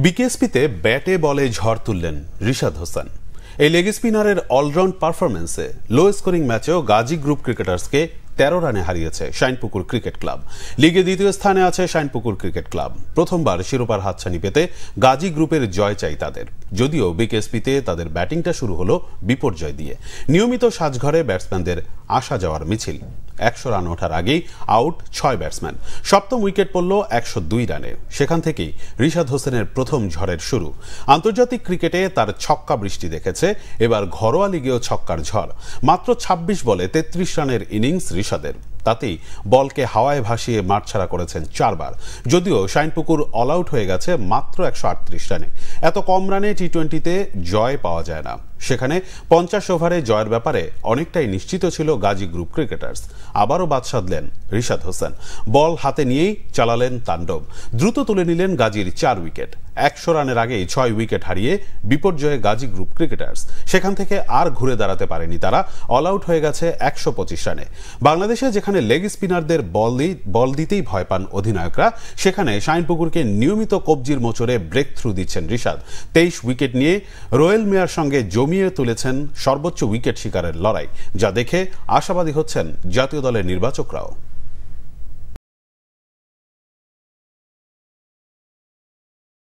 বিকেএসপিতে ব্যাটে বলে ঝড় তুললেন রিশাদ হোসেন। এই লেগ স্পিনারের অলরাউন্ড পারফরম্যান্সে লো স্কোরিং ম্যাচেও গাজী গ্রুপ ক্রিকেটার্সকে ১৩ রানে হারিয়েছে শাইনপুকুর ক্রিকেট ক্লাব। লিগে দ্বিতীয় স্থানে আছে শাইনপুকুর ক্রিকেট ক্লাব। প্রথমবার শিরোপার হাতছানি পেতে গাজী গ্রুপের জয় চাই তাদের। যদিও বিকেএসপিতে তাদের ব্যাটিংটা শুরু হলো বিপর্যয় দিয়ে। নিয়মিত সাজঘরে ব্যাটসম্যানদের আসা যাওয়ার মিছিল। ১০০ রান ওঠার আগেই আউট ৬ ব্যাটসম্যান। সপ্তম উইকেট পড়ল ১০২ রানে। সেখান থেকেই রিশাদ হোসেনের প্রথম ঝড়ের শুরু। আন্তর্জাতিক ক্রিকেটে তার ছক্কা বৃষ্টি দেখেছে, এবার ঘরোয়া লিগেও ছক্কার ঝড়। মাত্র ২৬ বলে ৩৩ রানের ইনিংস রিশাদের। তাতেই বলকে হাওয়ায় ভাসিয়ে মাঠ ছাড়া করেছেন ৪ বার। যদিও শাইনপুকুর অল আউট হয়ে গেছে মাত্র ১৩৮ রানে। এত কম রানে টি-20তে জয় পাওয়া যায় না। সেখানে ৫০ ওভারে জয়ের ব্যাপারে অনেকটাই নিশ্চিত ছিল গাজী গ্রুপ ক্রিকেটার্স। আবারও বাদ সাধলেন রিশাদ হোসেন। বল হাতে নিয়েই চালালেন তাণ্ডব। দ্রুত তুলে নিলেন গাজীর ৪ উইকেট। ১০০ রানের আগেই ৬ উইকেট হারিয়ে বিপর্যয়ে গাজী গ্রুপ ক্রিকেটার্স। সেখান থেকে আর ঘুরে দাঁড়াতে পারেনি তারা। অল আউট হয়ে গেছে ১২৫ রানে। বাংলাদেশে যেখানে লেগ স্পিনারদের বল দিতেই ভয় পান অধিনায়করা, সেখানে শাইনপুকুরকে নিয়মিত কবজির মোচড়ে ব্রেক থ্রু দিচ্ছেন রিশাদ। ২৩ উইকেট নিয়ে রোয়েল মিয়ার সঙ্গে জমিয়ে তুলেছেন সর্বোচ্চ উইকেট শিকারের লড়াই, যা দেখে আশাবাদী হচ্ছেন জাতীয় দলের নির্বাচকরাও।